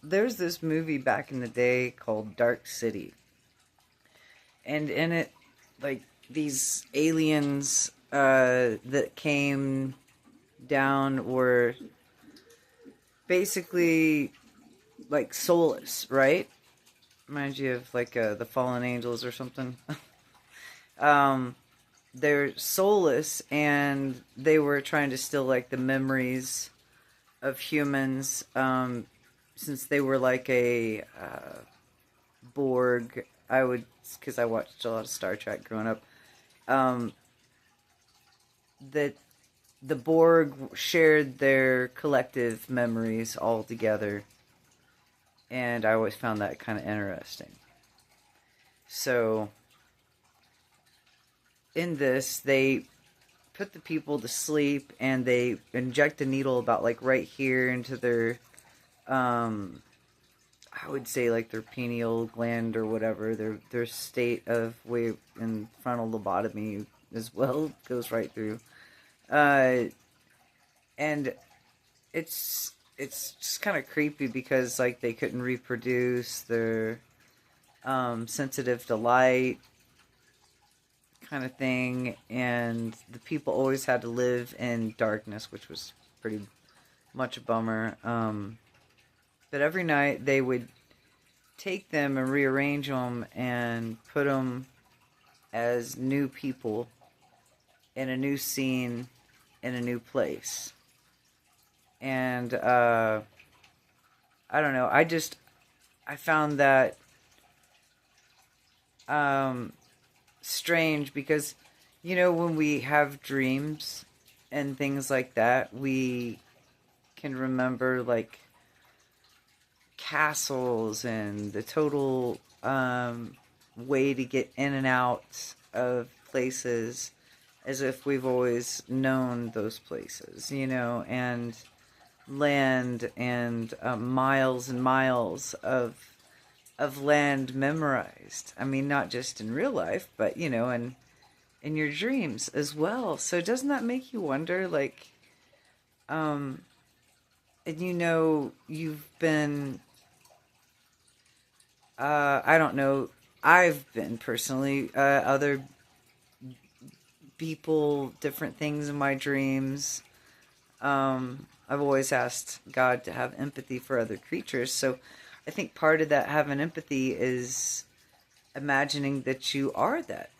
There's this movie back in the day called Dark City, and in it, like these aliens that came down were basically like soulless, right? Reminds you of like the fallen angels or something. um, they're soulless, and they were trying to steal like the memories of humans. Since they were like a Borg, I would, because I watched a lot of Star Trek growing up. Um, that the Borg shared their collective memories all together, and I always found that kind of interesting. So, in this, they put the people to sleep and they inject a needle about like right here into their, um, I would say like their pineal gland or whatever, their state of way in frontal lobotomy as well goes right through. Uh, and it's just kind of creepy because like they couldn't reproduce, they're sensitive to light kind of thing, and the people always had to live in darkness, which was pretty much a bummer. But every night they would take them and rearrange them and put them as new people in a new scene in a new place. And I don't know. I found that um, strange because, when we have dreams and things like that, we can remember like castles and the total way to get in and out of places as if we've always known those places, and land and miles and miles of land memorized. I mean, not just in real life, but in your dreams as well. So doesn't that make you wonder, like, um, and you've been, I don't know, I've been personally, other people, different things in my dreams. I've always asked God to have empathy for other creatures. So I think part of that having empathy is imagining that you are that,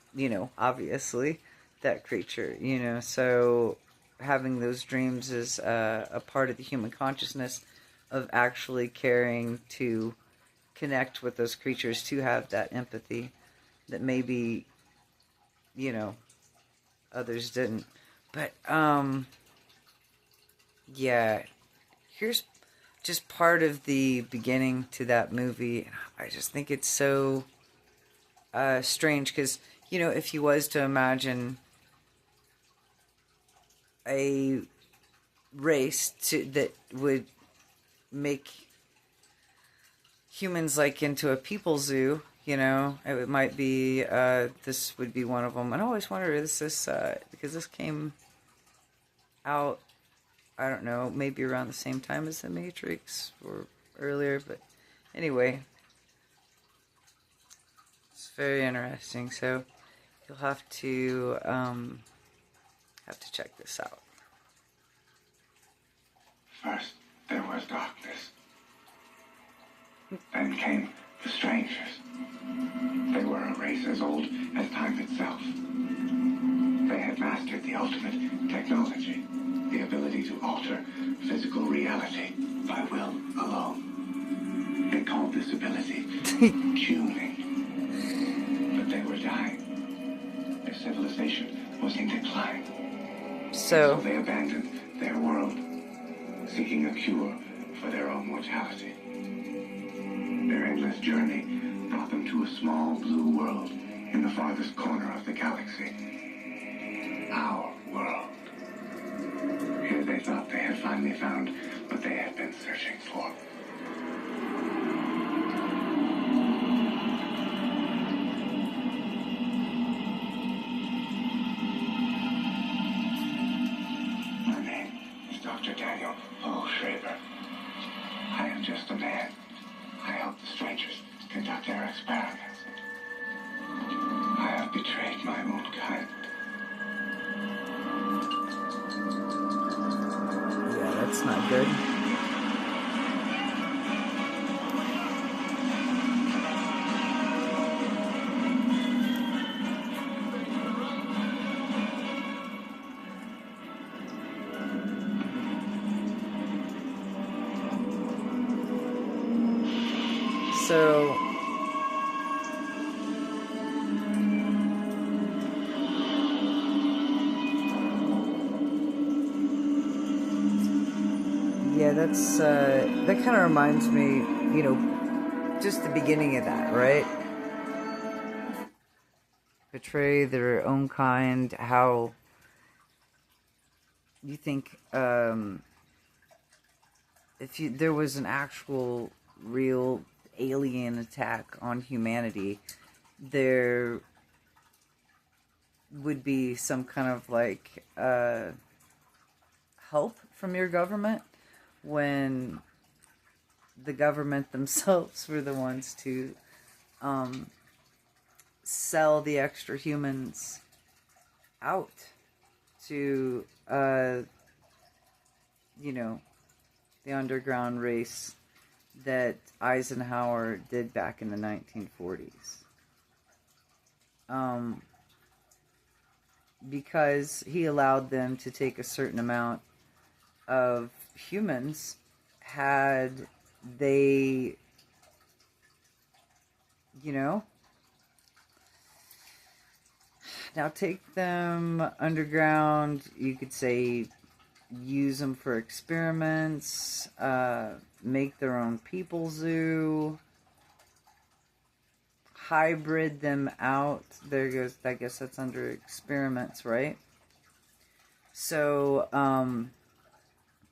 obviously, that creature, So having those dreams is a part of the human consciousness of actually caring to connect with those creatures, to have that empathy that maybe, you know, others didn't. But, yeah, here's just part of the beginning to that movie. I just think it's so strange because, if he was to imagine a race that would make humans like into a people zoo, it might be, this would be one of them. And I always wonder, is this, because this came out, I don't know, maybe around the same time as The Matrix or earlier, but anyway, it's very interesting. So you'll have to check this out. First, there was darkness. Then came the strangers. They were a race as old as time itself. They had mastered the ultimate technology, the ability to alter physical reality by will alone. They called this ability tuning. But they were dying. Their civilization was in decline. So they abandoned their world, seeking a cure for their own mortality. Their endless journey brought them to a small blue world in the farthest corner of the galaxy. Our world. Here they thought they had finally found what they had been searching for. My name is Dr. Daniel O. Schraber. I am just a man conduct their experiments. I have betrayed my own kind. Yeah, that's not good. So, yeah, that kind of reminds me, just the beginning of that, right? Betray their own kind. How you think, if there was an actual, real alien attack on humanity, there would be some kind of like help from your government, when the government themselves were the ones to sell the extra humans out to the underground race that Eisenhower did back in the 1940s. Because he allowed them to take a certain amount of humans, had they, now take them underground, you could say, use them for experiments, make their own people zoo, hybrid them out. There goes, I guess that's under experiments, right? So,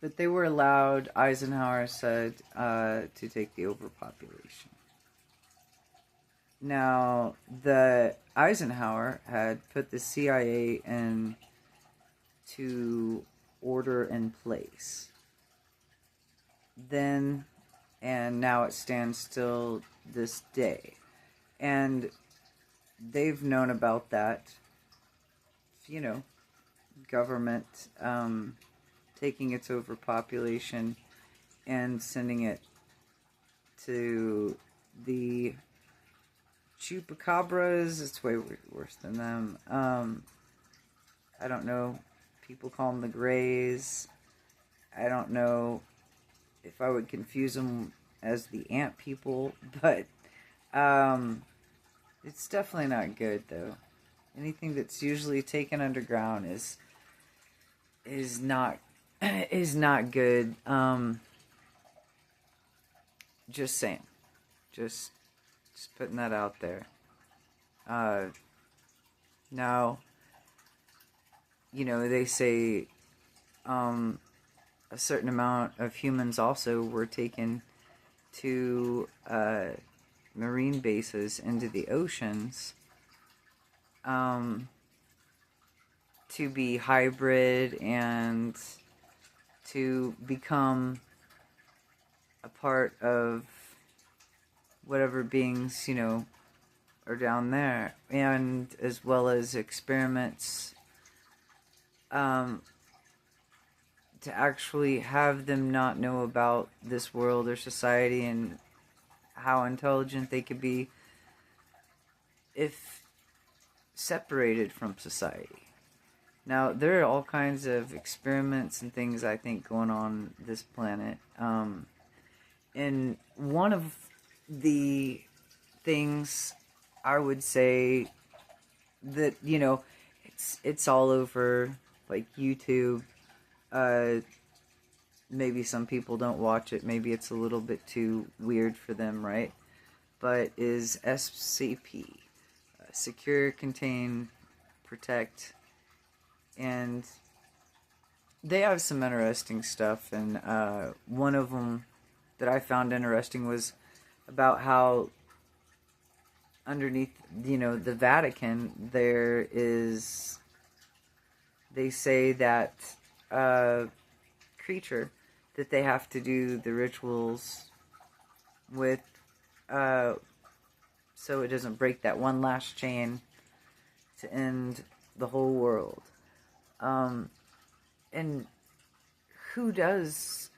but they were allowed, Eisenhower said, to take the overpopulation. Now, the Eisenhower had put the CIA into order in place. Then, and now it stands still this day. And they've known about that, government taking its overpopulation and sending it to the chupacabras. It's way worse than them. I don't know. People call them the Greys. I don't know if I would confuse them as the ant people, but it's definitely not good, though. Anything that's usually taken underground is not good. Just saying. Just putting that out there. Now, they say a certain amount of humans also were taken to marine bases into the oceans to be hybrid and to become a part of whatever beings, are down there, and as well as experiments to actually have them not know about this world or society and how intelligent they could be if separated from society. Now, there are all kinds of experiments and things, I think, going on this planet. And one of the things I would say that, it's all over, like, YouTube. Maybe some people don't watch it. Maybe it's a little bit too weird for them, right? But is SCP. Secure, Contain, Protect. And they have some interesting stuff. And one of them that I found interesting was about how underneath, the Vatican, there is, they say that creature that they have to do the rituals with so it doesn't break that one last chain to end the whole world. And who does,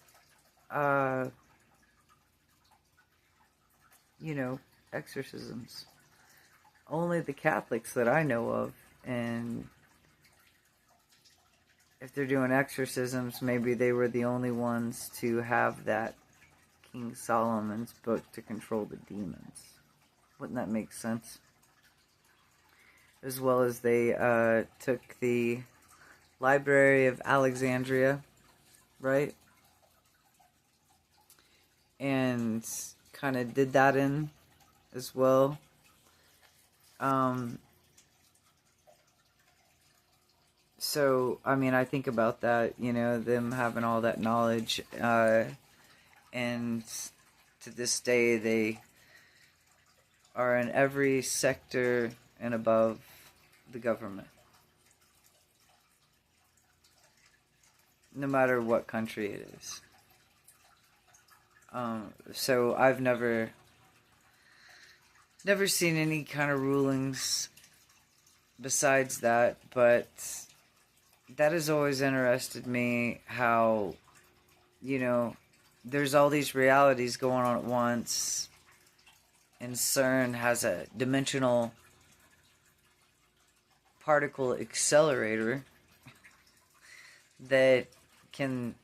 exorcisms? Only the Catholics that I know of. And if they're doing exorcisms, maybe they were the only ones to have that King Solomon's book to control the demons. Wouldn't that make sense? As well as they took the Library of Alexandria, right? And kind of did that in as well. So, I mean, I think about that, them having all that knowledge, and to this day, they are in every sector and above the government. No matter what country it is. So I've never seen any kind of rulings besides that, but that has always interested me, how, there's all these realities going on at once, and CERN has a dimensional particle accelerator that can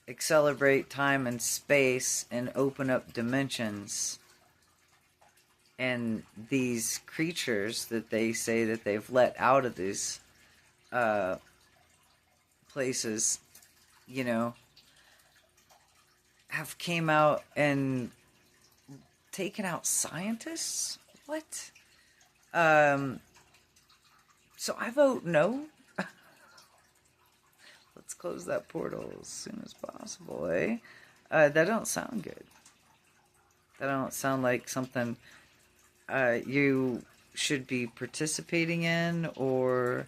accelerate time and space and open up dimensions. And these creatures that they say that they've let out of these places, have came out and taken out scientists? What? So I vote no. Let's close that portal as soon as possible, eh? That don't sound good. That don't sound like something you should be participating in, or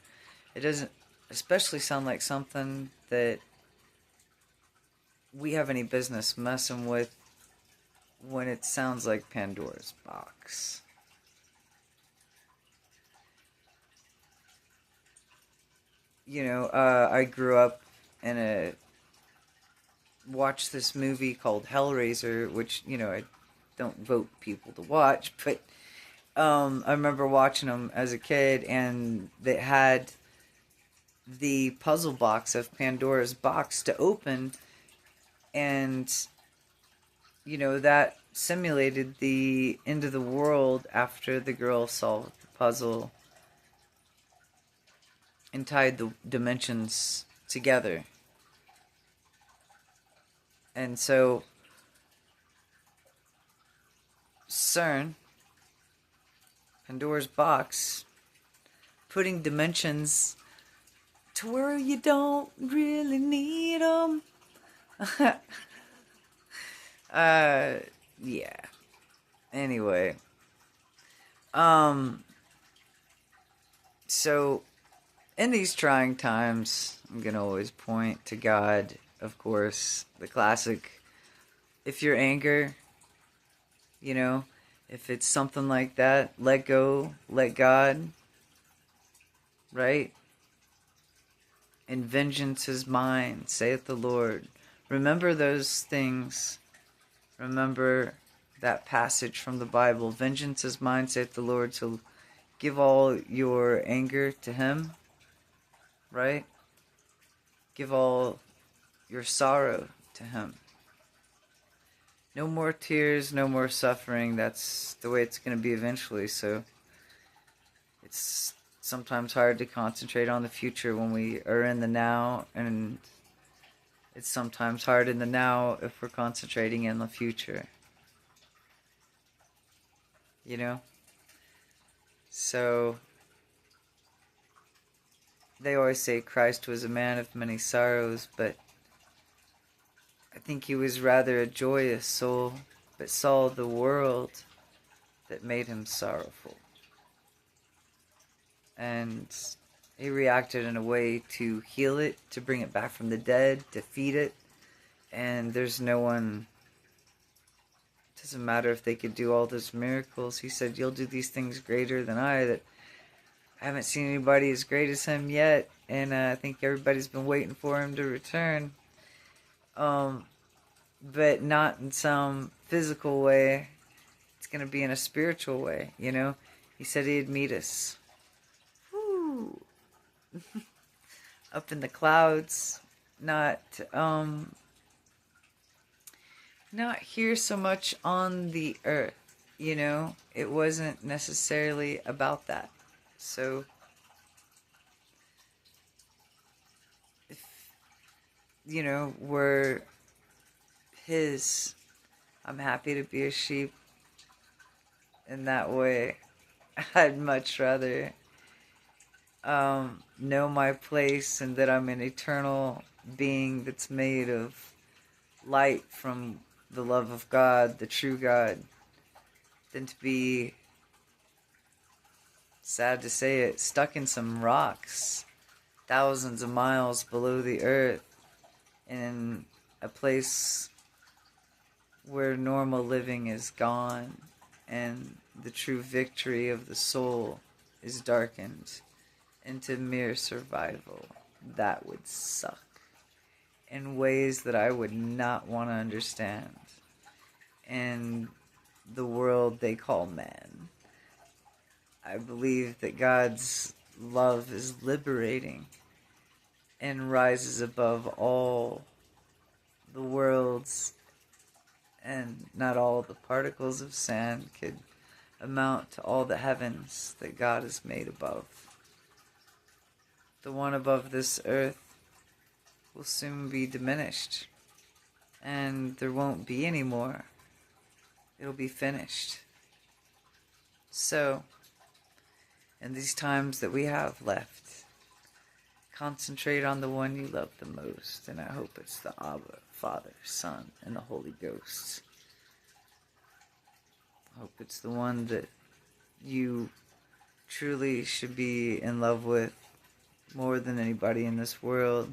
it doesn't especially sound like something that we have any business messing with when it sounds like Pandora's box. I grew up in watched this movie called Hellraiser, which, I don't vote people to watch, but I remember watching them as a kid, and they had the puzzle box of Pandora's box to open, and, that simulated the end of the world after the girl solved the puzzle and tied the dimensions together. And so CERN, Pandora's box, putting dimensions to where you don't really need them. Yeah. Anyway. So, in these trying times, I'm going to always point to God, of course, the classic, if your anger, if it's something like that, let go, let God, right? And vengeance is mine, saith the Lord. Remember those things. Remember that passage from the Bible. Vengeance is mine, saith the Lord. So give all your anger to Him, right? Give all your sorrow to Him. No more tears, no more suffering. That's the way it's going to be eventually. So it's sometimes hard to concentrate on the future when we are in the now, and it's sometimes hard in the now if we're concentrating in the future. So they always say Christ was a man of many sorrows, but I think he was rather a joyous soul, but saw the world that made him sorrowful. And he reacted in a way to heal it, to bring it back from the dead, to feed it. And there's no one Doesn't matter if they could do all those miracles. He said, you'll do these things greater than I, that I haven't seen anybody as great as him yet. And I think everybody's been waiting for him to return. But not in some physical way. It's going to be in a spiritual way, you know. He said he'd meet us. Woo. Up in the clouds. Not here so much on the earth, you know. It wasn't necessarily about that. So, if, you know, we're his, I'm happy to be a sheep in that way. I'd much rather know my place and that I'm an eternal being that's made of light from the love of God, the true God, than to be, sad to say it, stuck in some rocks thousands of miles below the earth in a place where normal living is gone and the true victory of the soul is darkened into mere survival. That would suck in ways that I would not want to understand. And the world they call man. I believe that God's love is liberating and rises above all the worlds, and not all the particles of sand could amount to all the heavens that God has made above. The one above this earth will soon be diminished, and there won't be any more. It'll be finished. So, in these times that we have left, concentrate on the one you love the most, and I hope it's the Abba, Father, Son, and the Holy Ghost. I hope it's the one that you truly should be in love with more than anybody in this world,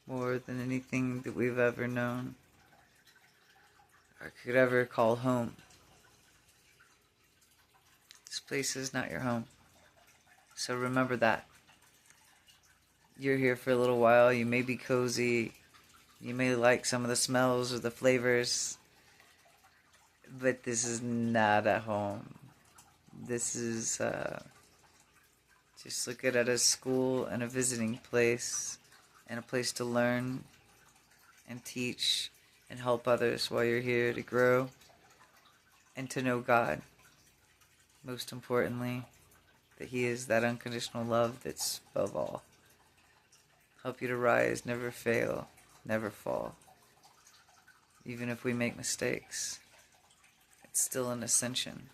more than anything that we've ever known or could ever call home. This place is not your home. So remember that. You're here for a little while. You may be cozy. You may like some of the smells or the flavors. But this is not a home. This is, just look at it as school and a visiting place. And a place to learn and teach and help others while you're here to grow and to know God. Most importantly, that He is that unconditional love that's above all. Help you to rise, never fail, never fall. Even if we make mistakes, it's still an ascension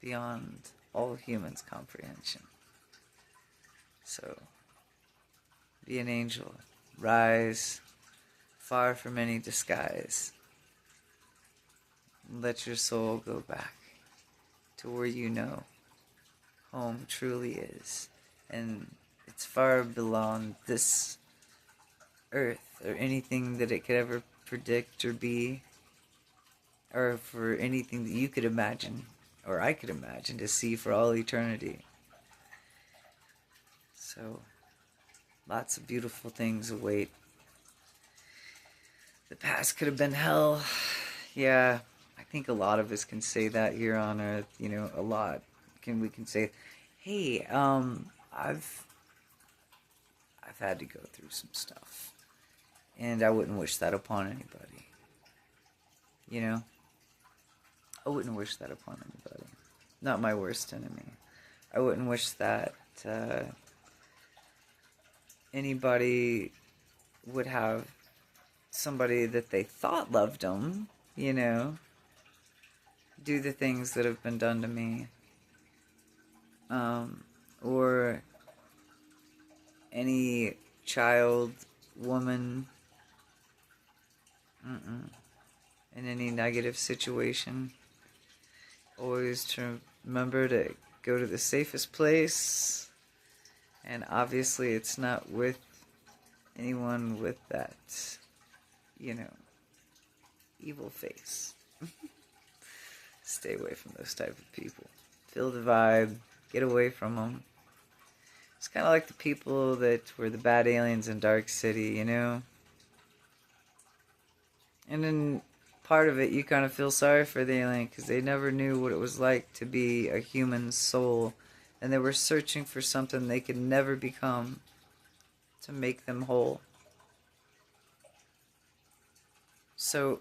beyond all humans' comprehension. So, be an angel, rise far from any disguise. Let your soul go back to where you know home truly is. And it's far beyond this earth or anything that it could ever predict or be, or for anything that you could imagine or I could imagine to see for all eternity. So, lots of beautiful things await. The past could have been hell. Yeah, I think a lot of us can say that here on Earth. You know, a lot. We can say, hey, I've had to go through some stuff, and I wouldn't wish that upon anybody. You know, I wouldn't wish that upon anybody. Not my worst enemy. I wouldn't wish that anybody would have somebody that they thought loved them, you know, do the things that have been done to me. Or any child, woman, in any negative situation. Always to remember to go to the safest place. And obviously it's not with anyone with that, you know, evil face. Stay away from those type of people. Feel the vibe. Get away from them. It's kind of like the people that were the bad aliens in Dark City, you know? And then part of it, you kind of feel sorry for the alien because they never knew what it was like to be a human soul. And they were searching for something they could never become to make them whole. So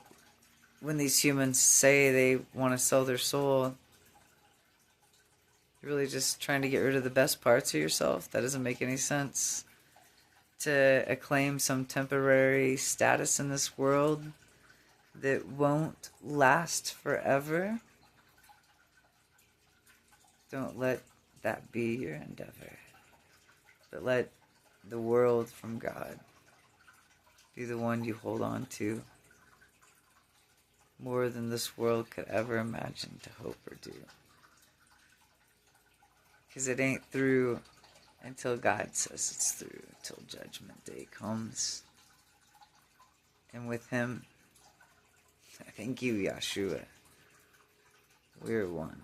when these humans say they want to sell their soul, you're really just trying to get rid of the best parts of yourself. That doesn't make any sense. To acclaim some temporary status in this world that won't last forever. Don't let that be your endeavor. But let the world from God be the one you hold on to more than this world could ever imagine to hope or do. Because it ain't through until God says it's through, till Judgment Day comes. And with Him, thank you, Yeshua. We're one.